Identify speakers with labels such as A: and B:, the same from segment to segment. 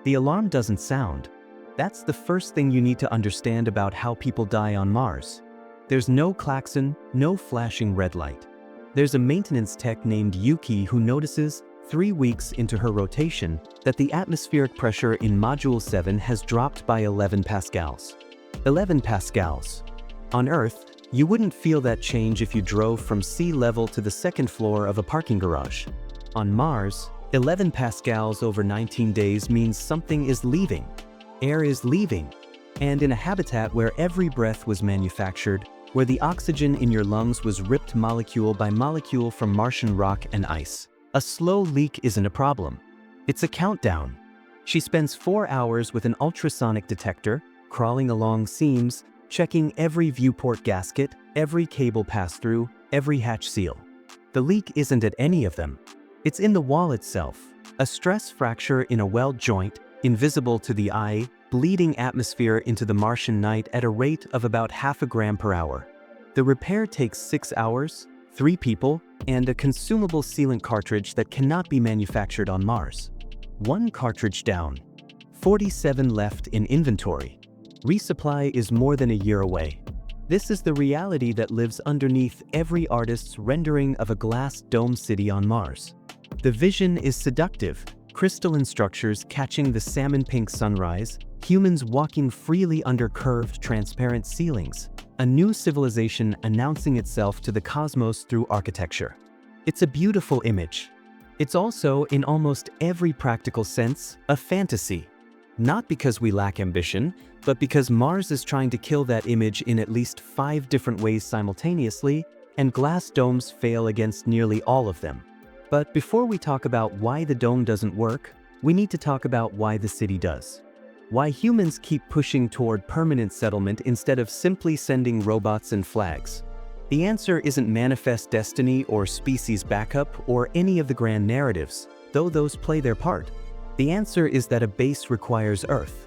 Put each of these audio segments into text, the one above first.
A: The alarm doesn't sound. That's the first thing you need to understand about how people die on Mars. There's no klaxon, no flashing red light. There's a maintenance tech named Yuki who notices, 3 weeks into her rotation, that the atmospheric pressure in Module 7 has dropped by 11 pascals. 11 pascals. On Earth, you wouldn't feel that change if you drove from sea level to the second floor of a parking garage. On Mars, 11 pascals over 19 days means something is leaving. Air is leaving. And in a habitat where every breath was manufactured, where the oxygen in your lungs was ripped molecule by molecule from Martian rock and ice, a slow leak isn't a problem. It's a countdown. She spends 4 hours with an ultrasonic detector, crawling along seams, checking every viewport gasket, every cable pass-through, every hatch seal. The leak isn't at any of them. It's in the wall itself, a stress fracture in a weld joint, invisible to the eye, bleeding atmosphere into the Martian night at a rate of about half a gram per hour. The repair takes 6 hours, 3 people, and a consumable sealant cartridge that cannot be manufactured on Mars. 1 cartridge down. 47 left in inventory. Resupply is more than a year away. This is the reality that lives underneath every artist's rendering of a glass dome city on Mars. The vision is seductive, crystalline structures catching the salmon-pink sunrise, humans walking freely under curved, transparent ceilings, a new civilization announcing itself to the cosmos through architecture. It's a beautiful image. It's also, in almost every practical sense, a fantasy. Not because we lack ambition, but because Mars is trying to kill that image in at least 5 different ways simultaneously, and glass domes fail against nearly all of them. But before we talk about why the dome doesn't work, we need to talk about why the city does. Why humans keep pushing toward permanent settlement instead of simply sending robots and flags. The answer isn't manifest destiny or species backup or any of the grand narratives, though those play their part. The answer is that a base requires Earth.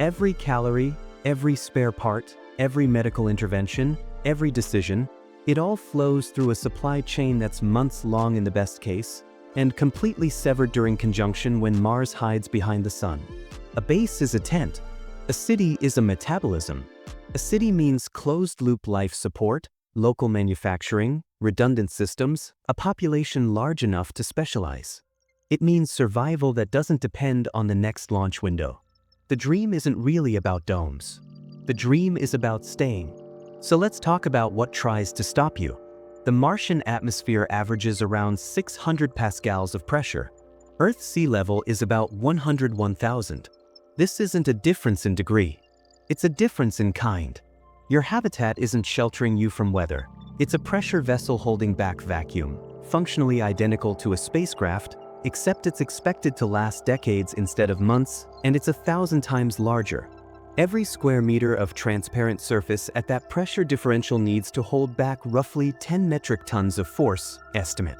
A: Every calorie, every spare part, every medical intervention, every decision, it all flows through a supply chain that's months long in the best case, and completely severed during conjunction when Mars hides behind the sun. A base is a tent. A city is a metabolism. A city means closed-loop life support, local manufacturing, redundant systems, a population large enough to specialize. It means survival that doesn't depend on the next launch window. The dream isn't really about domes. The dream is about staying. So let's talk about what tries to stop you. The Martian atmosphere averages around 600 pascals of pressure. Earth's sea level is about 101,000. This isn't a difference in degree. It's a difference in kind. Your habitat isn't sheltering you from weather. It's a pressure vessel holding back vacuum, functionally identical to a spacecraft, except it's expected to last decades instead of months, and it's 1,000 times larger. Every square meter of transparent surface at that pressure differential needs to hold back roughly 10 metric tons of force, estimate.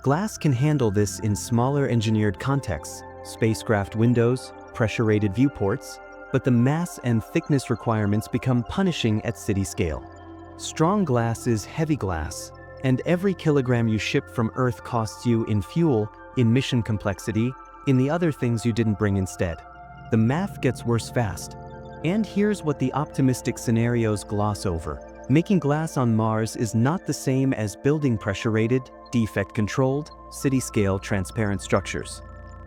A: Glass can handle this in smaller engineered contexts, spacecraft windows, pressure-rated viewports, but the mass and thickness requirements become punishing at city scale. Strong glass is heavy glass, and every kilogram you ship from Earth costs you in fuel, in mission complexity, in the other things you didn't bring instead. The math gets worse fast. And here's what the optimistic scenarios gloss over. Making glass on Mars is not the same as building pressure-rated, defect-controlled, city-scale transparent structures.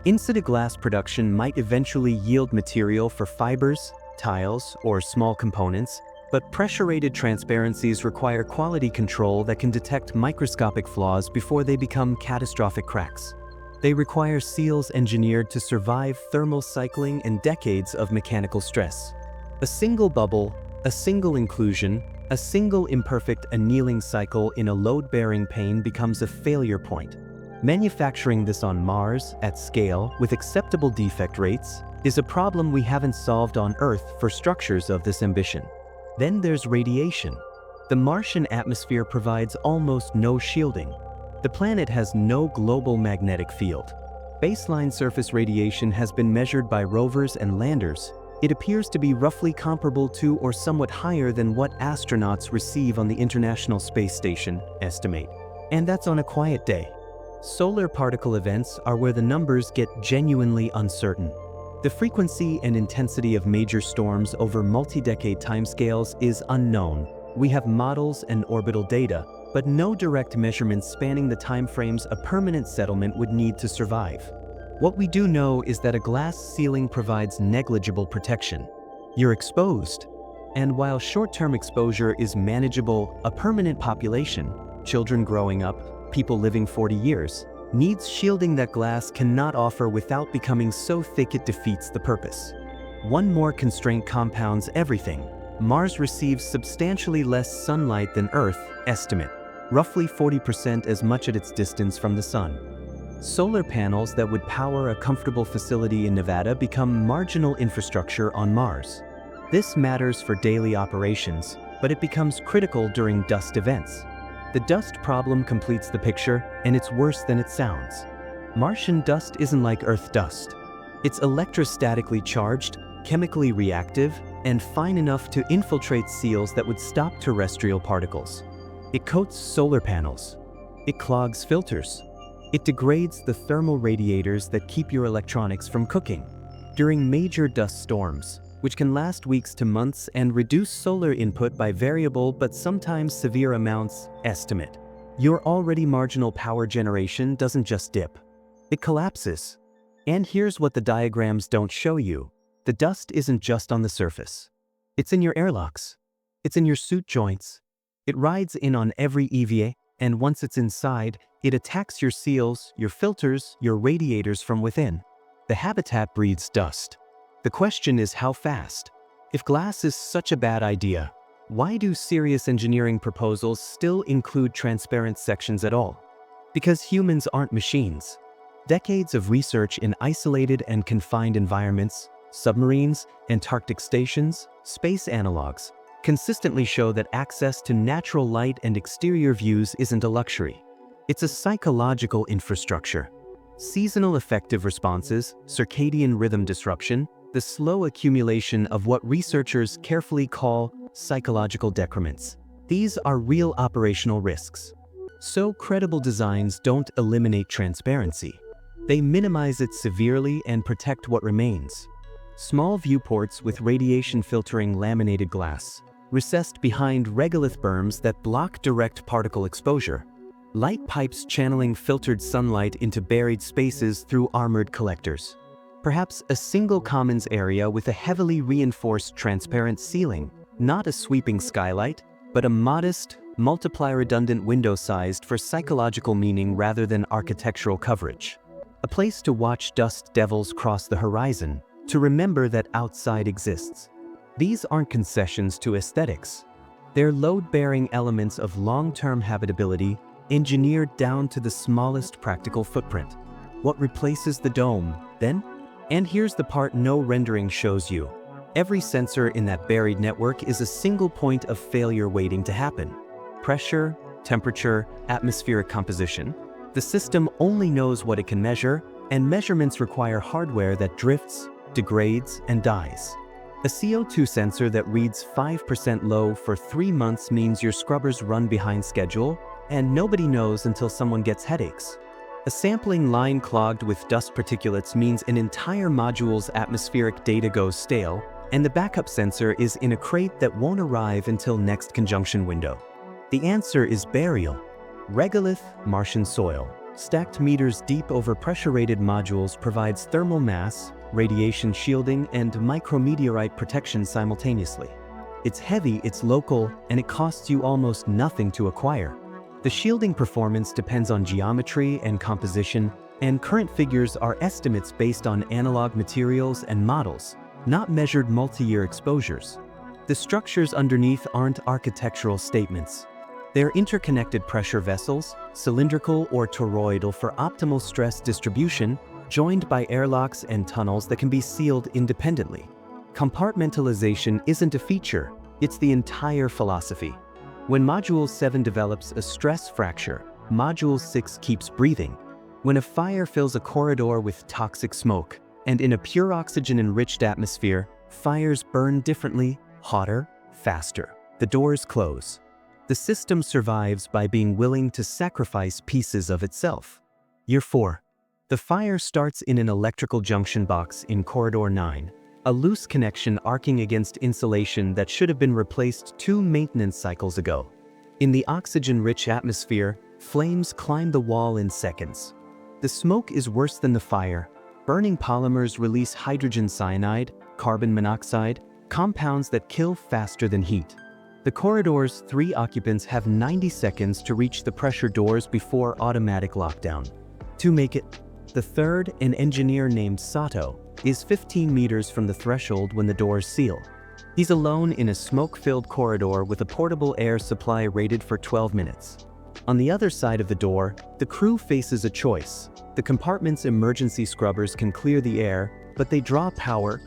A: In-situ glass production might eventually yield material for fibers, tiles, or small components, but pressure-rated transparencies require quality control that can detect microscopic flaws before they become catastrophic cracks. They require seals engineered to survive thermal cycling and decades of mechanical stress. A single bubble, a single inclusion, a single imperfect annealing cycle in a load-bearing pane becomes a failure point. Manufacturing this on Mars, at scale, with acceptable defect rates, is a problem we haven't solved on Earth for structures of this ambition. Then there's radiation. The Martian atmosphere provides almost no shielding. The planet has no global magnetic field. Baseline surface radiation has been measured by rovers and landers. It appears to be roughly comparable to or somewhat higher than what astronauts receive on the International Space Station, estimate. And that's on a quiet day. Solar particle events are where the numbers get genuinely uncertain. The frequency and intensity of major storms over multi-decade timescales is unknown. We have models and orbital data, but no direct measurements spanning the timeframes a permanent settlement would need to survive. What we do know is that a glass ceiling provides negligible protection. You're exposed. And while short-term exposure is manageable, a permanent population, children growing up, people living 40 years, needs shielding that glass cannot offer without becoming so thick it defeats the purpose. One more constraint compounds everything. Mars receives substantially less sunlight than Earth, estimate, roughly 40% as much at its distance from the Sun. Solar panels that would power a comfortable facility in Nevada become marginal infrastructure on Mars. This matters for daily operations, but it becomes critical during dust events. The dust problem completes the picture, and it's worse than it sounds. Martian dust isn't like Earth dust. It's electrostatically charged, chemically reactive, and fine enough to infiltrate seals that would stop terrestrial particles. It coats solar panels. It clogs filters. It degrades the thermal radiators that keep your electronics from cooking. During major dust storms, which can last weeks to months and reduce solar input by variable but sometimes severe amounts, estimate, your already marginal power generation doesn't just dip. It collapses. And here's what the diagrams don't show you. The dust isn't just on the surface. It's in your airlocks. It's in your suit joints. It rides in on every EVA, and once it's inside, it attacks your seals, your filters, your radiators from within. The habitat breathes dust. The question is how fast? If glass is such a bad idea, why do serious engineering proposals still include transparent sections at all? Because humans aren't machines. Decades of research in isolated and confined environments, submarines, Antarctic stations, space analogs, consistently show that access to natural light and exterior views isn't a luxury. It's a psychological infrastructure. Seasonal affective responses, circadian rhythm disruption, the slow accumulation of what researchers carefully call psychological decrements. These are real operational risks. So credible designs don't eliminate transparency. They minimize it severely and protect what remains. Small viewports with radiation filtering laminated glass, recessed behind regolith berms that block direct particle exposure. Light pipes channeling filtered sunlight into buried spaces through armored collectors. Perhaps a single commons area with a heavily reinforced transparent ceiling, not a sweeping skylight, but a modest, multiply-redundant window sized for psychological meaning rather than architectural coverage. A place to watch dust devils cross the horizon, to remember that outside exists. These aren't concessions to aesthetics. They're load-bearing elements of long-term habitability, engineered down to the smallest practical footprint. What replaces the dome, then? And here's the part no rendering shows you. Every sensor in that buried network is a single point of failure waiting to happen. Pressure, temperature, atmospheric composition. The system only knows what it can measure, and measurements require hardware that drifts, degrades, and dies. A CO2 sensor that reads 5% low for 3 months means your scrubbers run behind schedule, and nobody knows until someone gets headaches. A sampling line clogged with dust particulates means an entire module's atmospheric data goes stale, and the backup sensor is in a crate that won't arrive until next conjunction window. The answer is burial. Regolith, Martian soil, stacked meters deep over pressure-rated modules, provides thermal mass, radiation shielding, and micrometeorite protection simultaneously. It's heavy, it's local, and it costs you almost nothing to acquire. The shielding performance depends on geometry and composition, and current figures are estimates based on analog materials and models, not measured multi-year exposures. The structures underneath aren't architectural statements. They're interconnected pressure vessels, cylindrical or toroidal for optimal stress distribution, joined by airlocks and tunnels that can be sealed independently. Compartmentalization isn't a feature, it's the entire philosophy. When Module 7 develops a stress fracture, Module 6 keeps breathing. When a fire fills a corridor with toxic smoke, and in a pure oxygen-enriched atmosphere, fires burn differently, hotter, faster. The doors close. The system survives by being willing to sacrifice pieces of itself. Year 4. The fire starts in an electrical junction box in corridor 9, a loose connection arcing against insulation that should have been replaced 2 maintenance cycles ago. In the oxygen-rich atmosphere, flames climb the wall in seconds. The smoke is worse than the fire. Burning polymers release hydrogen cyanide, carbon monoxide, compounds that kill faster than heat. The corridor's 3 occupants have 90 seconds to reach the pressure doors before automatic lockdown. To make it, the third, an engineer named Sato, is 15 meters from the threshold when the doors seal. He's alone in a smoke-filled corridor with a portable air supply rated for 12 minutes. On the other side of the door, the crew faces a choice. The compartment's emergency scrubbers can clear the air, but they draw power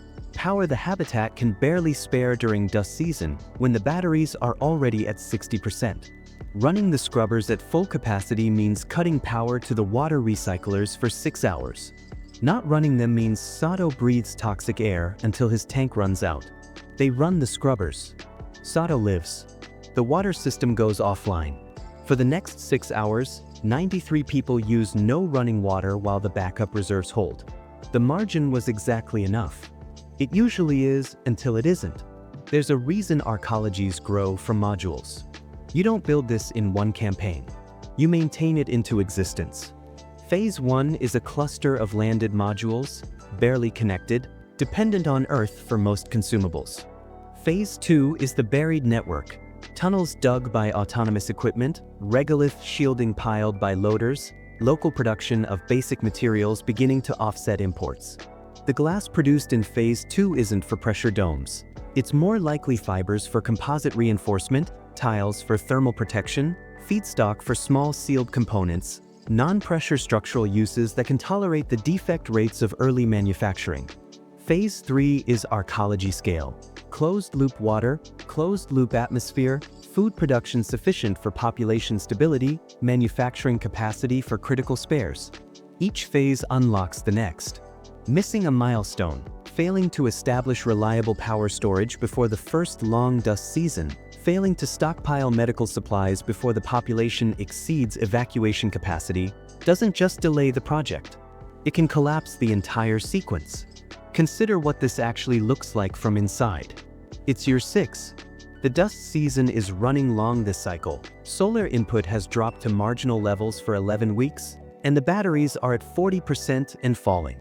A: the habitat can barely spare during dust season when the batteries are already at 60%. Running the scrubbers at full capacity means cutting power to the water recyclers for 6 hours. Not running them means Sato breathes toxic air until his tank runs out. They run the scrubbers. Sato lives. The water system goes offline. For the next 6 hours, 93 people use no running water while the backup reserves hold. The margin was exactly enough. It usually is until it isn't. There's a reason arcologies grow from modules. You don't build this in one campaign. You maintain it into existence. Phase 1 is a cluster of landed modules, barely connected, dependent on Earth for most consumables. Phase 2 is the buried network, tunnels dug by autonomous equipment, regolith shielding piled by loaders, local production of basic materials beginning to offset imports. The glass produced in Phase 2 isn't for pressure domes. It's more likely fibers for composite reinforcement, tiles for thermal protection, feedstock for small sealed components, non-pressure structural uses that can tolerate the defect rates of early manufacturing. Phase 3 is arcology-scale. Closed-loop water, closed-loop atmosphere, food production sufficient for population stability, manufacturing capacity for critical spares. Each phase unlocks the next. Missing a milestone, failing to establish reliable power storage before the first long dust season, failing to stockpile medical supplies before the population exceeds evacuation capacity, doesn't just delay the project. It can collapse the entire sequence. Consider what this actually looks like from inside. It's year 6. The dust season is running long this cycle. Solar input has dropped to marginal levels for 11 weeks, and the batteries are at 40% and falling.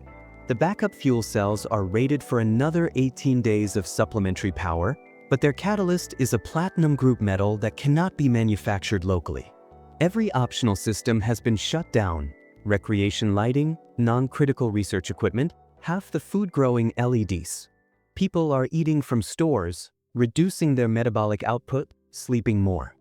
A: The backup fuel cells are rated for another 18 days of supplementary power, but their catalyst is a platinum group metal that cannot be manufactured locally. Every optional system has been shut down: recreation lighting, non-critical research equipment, half the food-growing LEDs. People are eating from stores, reducing their metabolic output, sleeping more.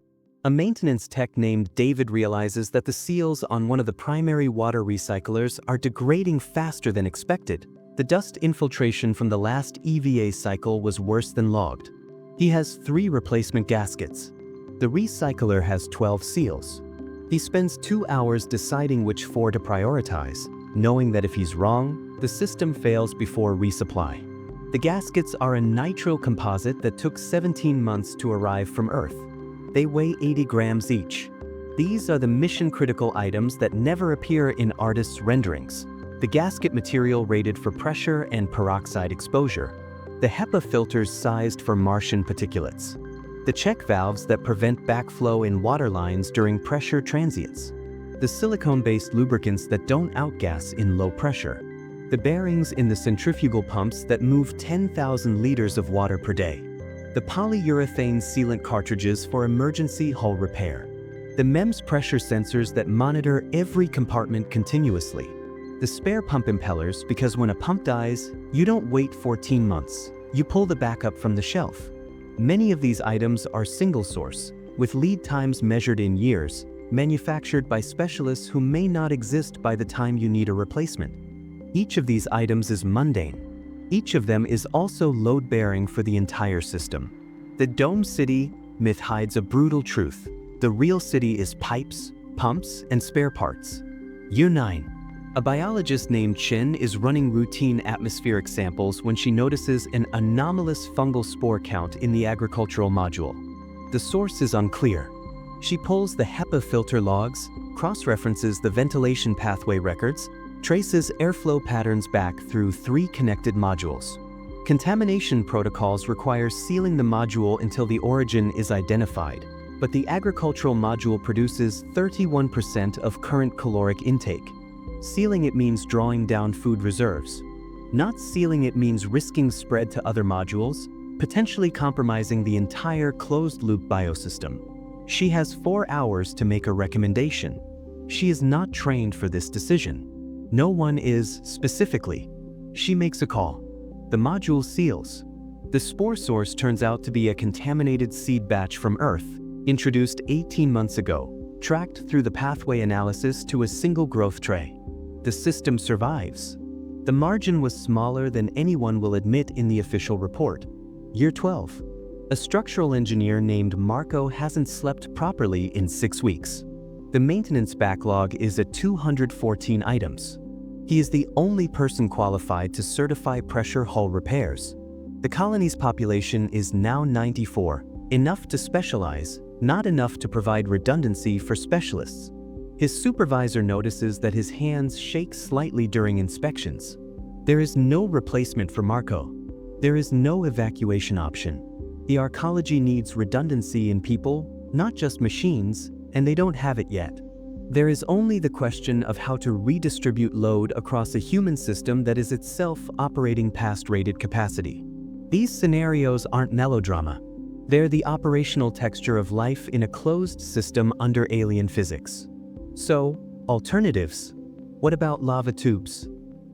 A: A maintenance tech named David realizes that the seals on one of the primary water recyclers are degrading faster than expected. The dust infiltration from the last EVA cycle was worse than logged. He has 3 replacement gaskets. The recycler has 12 seals. He spends 2 hours deciding which 4 to prioritize, knowing that if he's wrong, the system fails before resupply. The gaskets are a nitrile composite that took 17 months to arrive from Earth. They weigh 80 grams each. These are the mission-critical items that never appear in artists' renderings. The gasket material rated for pressure and peroxide exposure. The HEPA filters sized for Martian particulates. The check valves that prevent backflow in water lines during pressure transients. The silicone-based lubricants that don't outgas in low pressure. The bearings in the centrifugal pumps that move 10,000 liters of water per day. The polyurethane sealant cartridges for emergency hull repair. The MEMS pressure sensors that monitor every compartment continuously. The spare pump impellers, because when a pump dies, you don't wait 14 months. You pull the backup from the shelf. Many of these items are single source, with lead times measured in years, manufactured by specialists who may not exist by the time you need a replacement. Each of these items is mundane. Each of them is also load-bearing for the entire system. The Dome City myth hides a brutal truth. The real city is pipes, pumps, and spare parts. Year 9. A biologist named Chen is running routine atmospheric samples when she notices an anomalous fungal spore count in the agricultural module. The source is unclear. She pulls the HEPA filter logs, cross-references the ventilation pathway records, traces airflow patterns back through 3 connected modules. Contamination protocols require sealing the module until the origin is identified, but the agricultural module produces 31% of current caloric intake. Sealing it means drawing down food reserves. Not sealing it means risking spread to other modules, potentially compromising the entire closed-loop biosystem. She has 4 hours to make a recommendation. She is not trained for this decision. No one is specifically. She makes a call. The module seals. The spore source turns out to be a contaminated seed batch from Earth, introduced 18 months ago, tracked through the pathway analysis to a single growth tray. The system survives. The margin was smaller than anyone will admit in the official report. Year 12. A structural engineer named Marco hasn't slept properly in 6 weeks. The maintenance backlog is at 214 items. He is the only person qualified to certify pressure hull repairs. The colony's population is now 94, enough to specialize, not enough to provide redundancy for specialists. His supervisor notices that his hands shake slightly during inspections. There is no replacement for Marco. There is no evacuation option. The arcology needs redundancy in people, not just machines, and they don't have it yet. There is only the question of how to redistribute load across a human system that is itself operating past rated capacity. These scenarios aren't melodrama. They're the operational texture of life in a closed system under alien physics. So, alternatives. What about lava tubes?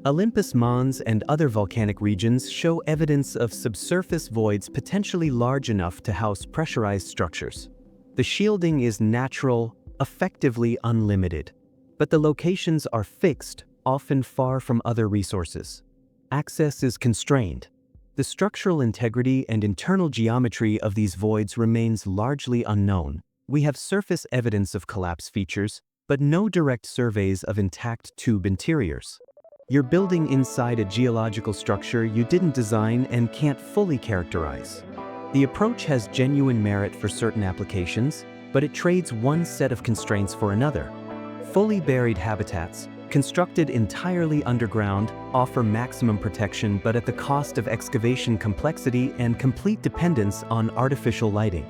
A: Olympus Mons and other volcanic regions show evidence of subsurface voids potentially large enough to house pressurized structures. The shielding is natural, effectively unlimited, but the locations are fixed, often far from other resources. Access is constrained. The structural integrity and internal geometry of these voids remains largely unknown. We have surface evidence of collapse features, but no direct surveys of intact tube interiors. You're building inside a geological structure you didn't design and can't fully characterize. The approach has genuine merit for certain applications, but it trades one set of constraints for another. Fully buried habitats, constructed entirely underground, offer maximum protection but at the cost of excavation complexity and complete dependence on artificial lighting.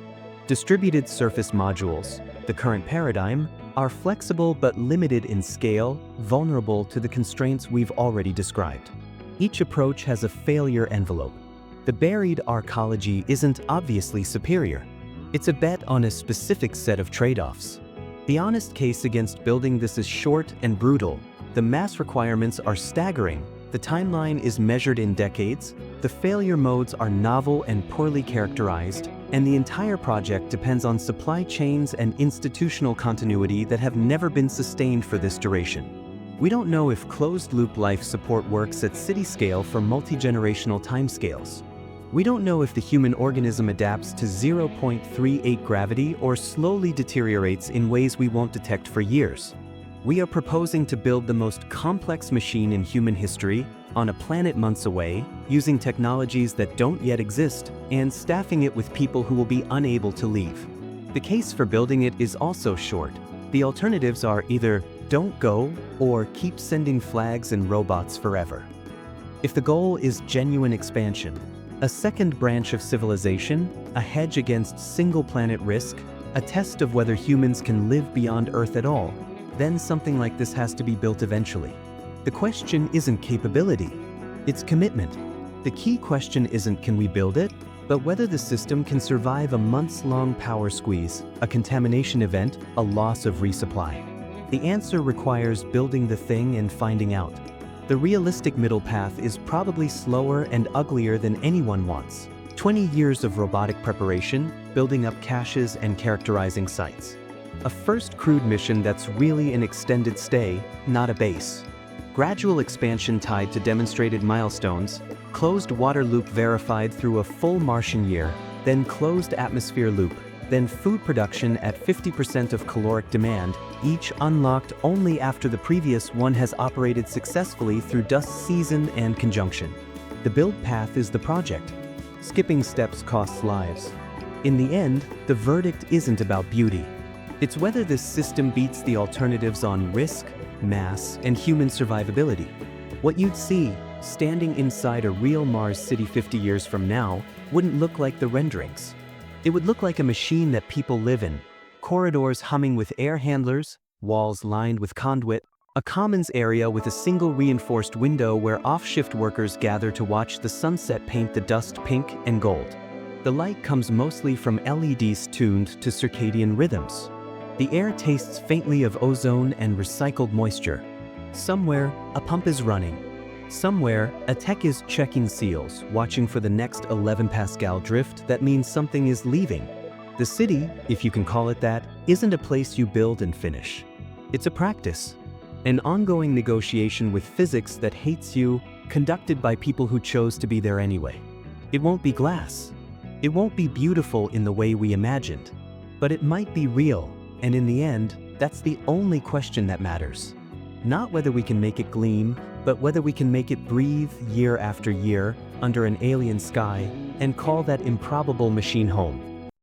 A: Distributed surface modules, the current paradigm, are flexible but limited in scale, vulnerable to the constraints we've already described. Each approach has a failure envelope. The buried arcology isn't obviously superior. It's a bet on a specific set of trade-offs. The honest case against building this is short and brutal. The mass requirements are staggering. The timeline is measured in decades. The failure modes are novel and poorly characterized, and the entire project depends on supply chains and institutional continuity that have never been sustained for this duration. We don't know if closed-loop life support works at city scale for multi-generational timescales. We don't know if the human organism adapts to 0.38 gravity or slowly deteriorates in ways we won't detect for years. We are proposing to build the most complex machine in human history on a planet months away, using technologies that don't yet exist, and staffing it with people who will be unable to leave. The case for building it is also short. The alternatives are either don't go or keep sending flags and robots forever. If the goal is genuine expansion, a second branch of civilization, a hedge against single-planet risk, a test of whether humans can live beyond Earth at all, then something like this has to be built eventually. The question isn't capability, it's commitment. The key question isn't can we build it, but whether the system can survive a months-long power squeeze, a contamination event, a loss of resupply. The answer requires building the thing and finding out. The realistic middle path is probably slower and uglier than anyone wants. 20 years of robotic preparation, building up caches and characterizing sites. A first crewed mission that's really an extended stay, not a base. Gradual expansion tied to demonstrated milestones, closed water loop verified through a full Martian year, then closed atmosphere loop, then food production at 50% of caloric demand, each unlocked only after the previous one has operated successfully through dust season and conjunction. The build path is the project. Skipping steps costs lives. In the end, the verdict isn't about beauty. It's whether this system beats the alternatives on risk, mass, and human survivability. What you'd see, standing inside a real Mars city 50 years from now, wouldn't look like the renderings. It would look like a machine that people live in, corridors humming with air handlers, walls lined with conduit, a commons area with a single reinforced window where off-shift workers gather to watch the sunset paint the dust pink and gold. The light comes mostly from LEDs tuned to circadian rhythms. The air tastes faintly of ozone and recycled moisture. Somewhere, a pump is running. Somewhere, a tech is checking seals, watching for the next 11 Pascal drift that means something is leaving. The city, if you can call it that, isn't a place you build and finish. It's a practice. An ongoing negotiation with physics that hates you, conducted by people who chose to be there anyway. It won't be glass. It won't be beautiful in the way we imagined. But it might be real, and in the end, that's the only question that matters. Not whether we can make it gleam, but whether we can make it breathe year after year under an alien sky and call that improbable machine home.